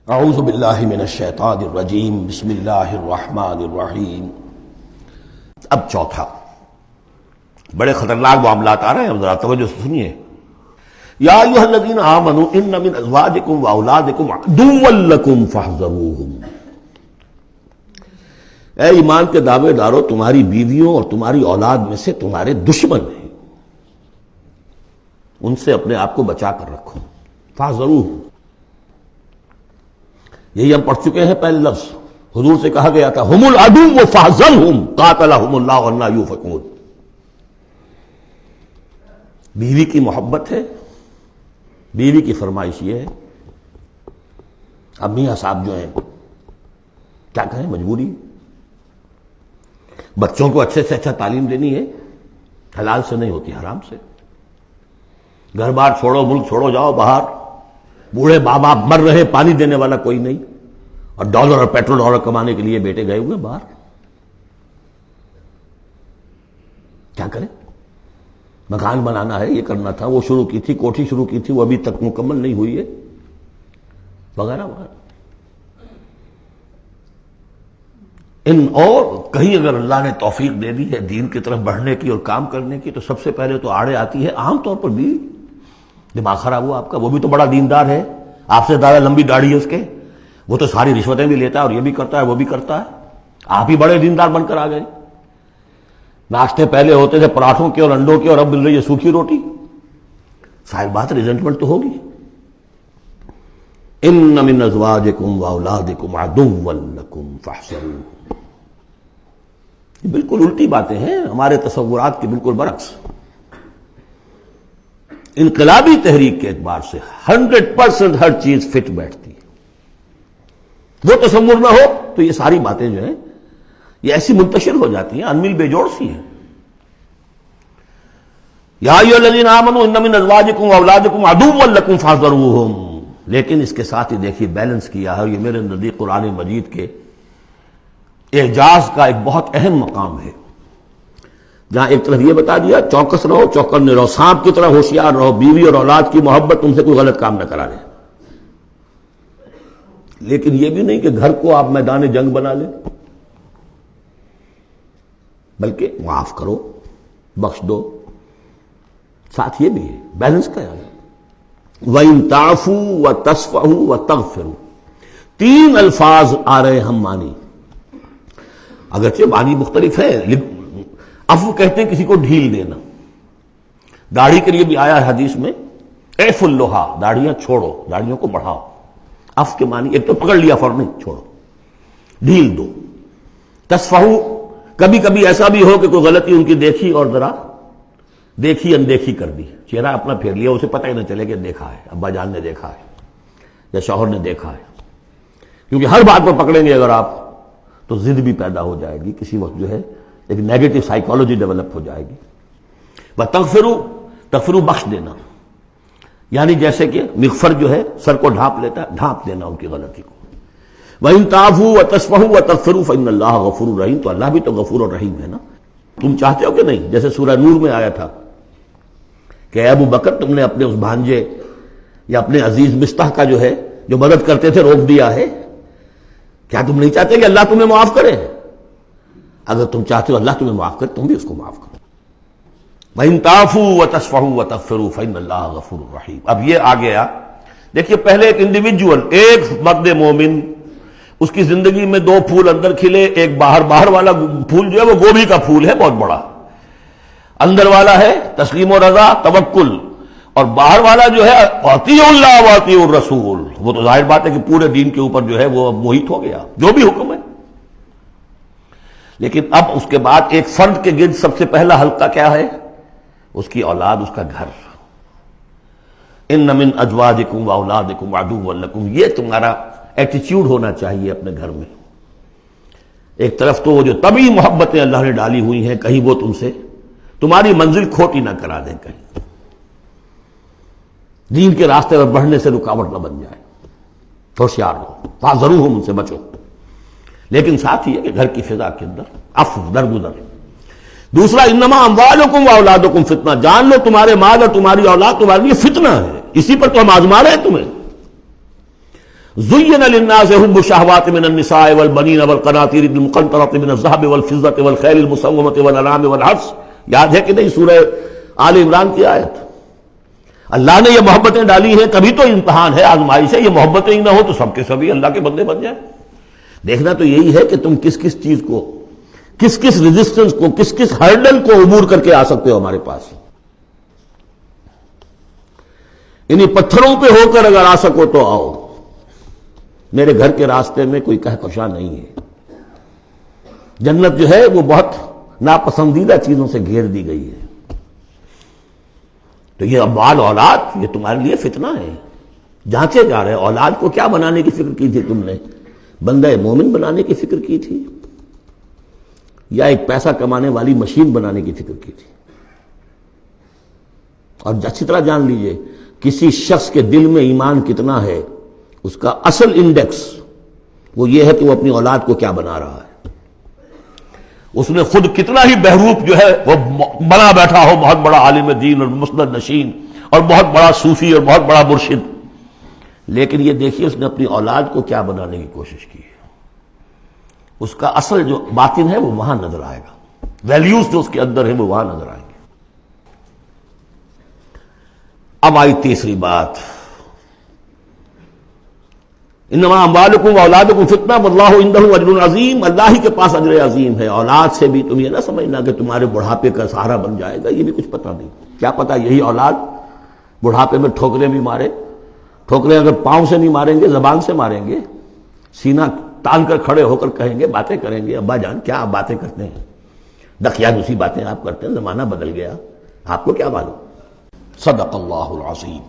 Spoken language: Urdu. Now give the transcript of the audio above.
اعوذ باللہ من الشیطان الرجیم بسم اللہ الرحمن الرحیم۔ اب چوتھا، بڑے خطرناک معاملات آ رہے ہیں، ذرا توجہ سے سنیے۔ یا ایھا الذین آمنوا ان من ازواجکم واولادکم عدوا لکم فاحذروہم۔ اے ایمان کے دعوے دارو، تمہاری بیویوں اور تمہاری اولاد میں سے تمہارے دشمن ہیں، ان سے اپنے آپ کو بچا کر رکھو۔ فاحذروہم، یہی ہم پڑھ چکے ہیں پہلے لفظ، حضور سے کہا گیا تھا ہم العدو فاحذرہم قاتلہم اللہ انا یؤفکون۔ بیوی کی محبت ہے، بیوی کی فرمائش یہ ہے۔ اب میاں صاحب جو ہیں کیا کہیں، مجبوری، بچوں کو اچھے سے اچھا تعلیم دینی ہے، حلال سے نہیں ہوتی، حرام سے۔ گھر بار چھوڑو، ملک چھوڑو، جاؤ باہر، بوڑھے ماں باپ مر رہے، پانی دینے والا کوئی نہیں، اور ڈالر اور پیٹرول ڈالر کمانے کے لیے بیٹے گئے ہوئے باہر۔ کیا کریں؟ مکان بنانا ہے، یہ کرنا تھا، وہ شروع کی تھی، کوٹھی شروع کی تھی، وہ ابھی تک مکمل نہیں ہوئی ہے، وغیرہ وغیرہ۔ اور کہیں اگر اللہ نے توفیق دے دی ہے دین کی طرف بڑھنے کی اور کام کرنے کی، تو سب سے پہلے تو آڑے آتی ہے عام طور پر بیوی۔ دماغ خراب ہوا آپ کا، وہ بھی تو بڑا دیندار ہے، آپ سے زیادہ لمبی داڑھی ہے اس کے، وہ تو ساری رشوتیں بھی لیتا ہے اور یہ بھی کرتا ہے وہ بھی کرتا ہے، آپ ہی بڑے دیندار بن کر آ گئے۔ ناشتے پہلے ہوتے تھے پراٹھوں کے اور انڈوں کے، اور اب مل رہی ہے سوکھی روٹی، ظاہر بات ریزنٹمنٹ تو ہوگی۔ ان من ازواجکم واولادکم عدوا لکم فاحذروہم، یہ بالکل الٹی باتیں ہیں ہمارے تصورات کی، بالکل برعکس۔ انقلابی تحریک کے اعتبار سے 100% ہر چیز فٹ بیٹھتی ہے، وہ تصور نہ ہو تو یہ ساری باتیں جو ہیں یہ ایسی منتشر ہو جاتی ہیں، انمل بے جوڑ سی ہیں۔ یا ایھا الذین آمنوا ان من ازواجکم واولادکم عدوا لکم فاحذروہم، لیکن اس کے ساتھ ہی دیکھیے بیلنس کیا ہے، اور یہ میرے نزدیک قرآن مجید کے اعجاز کا ایک بہت اہم مقام ہے، جہاں ایک طرف یہ بتا دیا چوکس رہو، چوکنے رہو، سانپ کی طرح ہوشیار رہو، بیوی اور اولاد کی محبت تم سے کوئی غلط کام نہ کرا لے، لیکن یہ بھی نہیں کہ گھر کو آپ میدان جنگ بنا لیں، بلکہ معاف کرو، بخش دو، ساتھ یہ بھی ہے بیلنس کا ہے۔ وَإِن تَعْفُوا وَتَصْفَحُوا وَتَغْفِرُوا، تین الفاظ آ رہے ہم معنی، اگرچہ معنی مختلف ہے۔ عفو کہتے ہیں کسی کو ڈھیل دینا، داڑھی کے لیے بھی آیا ہے حدیث میں اعف اللحا، داڑھیاں چھوڑو، داڑھیوں کو بڑھاؤ۔ عفو کے معنی ایک تو پکڑ لیا فوراً نہیں، چھوڑو، ڈھیل دو۔ تصفحوا، کبھی کبھی ایسا بھی ہو کہ کوئی غلطی ان کی دیکھی اور ذرا دیکھی اندیکھی کر دی، چہرہ اپنا پھیر لیا، اسے پتہ ہی نہ چلے کہ دیکھا ہے، ابا جان نے دیکھا ہے یا شوہر نے دیکھا ہے، کیونکہ ہر بات پر پکڑیں گے اگر آپ تو ضد بھی پیدا ہو جائے گی، کسی وقت جو ہے ایک نیگیٹو سائیکالوجی ڈیولپ ہو جائے گی۔ تغفروا، بخش دینا، یعنی جیسے کہ مغفر جو ہے سر کو ڈھانپ لیتا ہے، ڈھانپ دینا ان کی غلطی کو۔ وَإِن تَعْفُوا وَتَصْفَحُوا وَتَغْفِرُوا فَإِنَّ اللَّهَ غَفُورٌ رَحِيمٌ، تو اللہ بھی تو غفور اور رحیم ہے نا۔ تم چاہتے ہو کہ نہیں، جیسے سورہ نور میں آیا تھا کہ اے ابو بکر تم نے اپنے اس بھانجے یا اپنے عزیز مصطح کا جو ہے جو مدد کرتے تھے روک دیا ہے، کیا تم نہیں چاہتے کہ اللہ تمہیں معاف کرے؟ اگر تم چاہتے ہو اللہ تمہیں معاف کرے، تم بھی اس کو معاف کرو۔ وَإِن تَعْفُوا وَتَصْفَحُوا وَتَغْفِرُوا فَإِنَّ اللَّهَ غَفُورٌ رَحِيمٌ۔ اب یہ آ گیا، دیکھیے پہلے ایک انڈیویجول، ایک مرد مومن، اس کی زندگی میں دو پھول اندر کھلے، ایک باہر والا پھول جو ہے وہ گوبھی کا پھول ہے بہت بڑا، اندر والا ہے تسلیم و رضا، توکل، اور باہر والا جو ہے اطیعوا اللہ واطیعوا الرسول، وہ تو ظاہر بات ہے کہ پورے دین کے اوپر جو ہے وہ محیط ہو گیا، جو بھی حکم ہے۔ لیکن اب اس کے بعد ایک فرد کے گرد سب سے پہلا حلقہ کیا ہے؟ اس کی اولاد، اس کا گھر۔ ان من ازواجکم واولادکم عدوا لکم، یہ تمہارا ایٹیچیوڈ ہونا چاہیے اپنے گھر میں۔ ایک طرف تو وہ جو طبعی محبتیں اللہ نے ڈالی ہوئی ہیں، کہیں وہ تم سے تمہاری منزل کھوٹی نہ کرا دیں، کہیں دین کے راستے پر بڑھنے سے رکاوٹ نہ بن جائے، ہوشیار ہو، فاحذروہم، ان سے بچو۔ لیکن ساتھ ہی ہے کہ گھر کی فضا کے اندر عفو، درگزر۔ دوسرا انما اموالکم واولادکم فتنہ، جان لو تمہارے مال اور تمہاری اولاد تمہارے لیے فتنہ ہے، اسی پر تو ہم آزما رہے ہیں تمہیں۔ زين للناس حب الشهوات من النساء والبنين والقناطير المقنطرة من الذهب والفضة والخيل المسومة والأنعام والحرث. یاد ہے کہ نہیں سورہ آل عمران کی آیت؟ اللہ نے یہ محبتیں ڈالی ہیں، کبھی تو امتحان ہے، آزمائش ہے. یہ محبتیں ہی نہ ہو تو سب کے سبھی اللہ کے بندے بن جائیں. دیکھنا تو یہی ہے کہ تم کس کس چیز کو، کس کس ریزسٹنس کو، کس کس ہرڈل کو عبور کر کے آ سکتے ہو ہمارے پاس. انہی پتھروں پہ ہو کر اگر آ سکو تو آؤ. میرے گھر کے راستے میں کوئی کہکشاں نہیں ہے. جنت جو ہے وہ بہت ناپسندیدہ چیزوں سے گھیر دی گئی ہے. تو یہ اموال اولاد یہ تمہارے لیے فتنہ ہے. جانچے جا رہے. اولاد کو کیا بنانے کی فکر کی تھی تم نے؟ بندہ مومن بنانے کی فکر کی تھی یا ایک پیسہ کمانے والی مشین بنانے کی فکر کی تھی؟ اور اچھی طرح جان لیجئے کسی شخص کے دل میں ایمان کتنا ہے اس کا اصل انڈیکس وہ یہ ہے کہ وہ اپنی اولاد کو کیا بنا رہا ہے. اس نے خود کتنا ہی بہروپ جو ہے وہ بنا بیٹھا ہو، بہت بڑا عالم دین اور مسند نشین اور بہت بڑا صوفی اور بہت بڑا مرشد، لیکن یہ دیکھیے اس نے اپنی اولاد کو کیا بنانے کی کوشش کی ہے. اس کا اصل جو باطن ہے وہ وہاں نظر آئے گا. ویلیوز جو اس کے اندر ہیں وہ وہاں نظر آئیں گے. اب آئی تیسری بات، انما اموالکم واولادکم فتنہ واللہ عندہ اجر عظیم. اللہ ہی کے پاس اجر عظیم ہے. اولاد سے بھی تم یہ نہ سمجھنا کہ تمہارے بڑھاپے کا سہارا بن جائے گا، یہ بھی کچھ پتہ نہیں. کیا پتہ یہی اولاد بڑھاپے میں ٹھوکریں بھی مارے. ٹھوکریں اگر پاؤں سے نہیں ماریں گے زبان سے ماریں گے. سینہ تان کر کھڑے ہو کر کہیں گے، باتیں کریں گے، ابا جان کیا آپ باتیں کرتے ہیں، دقیہ دوسری باتیں آپ کرتے ہیں، زمانہ بدل گیا، آپ کو کیا معلوم. صدق اللہ العظیم.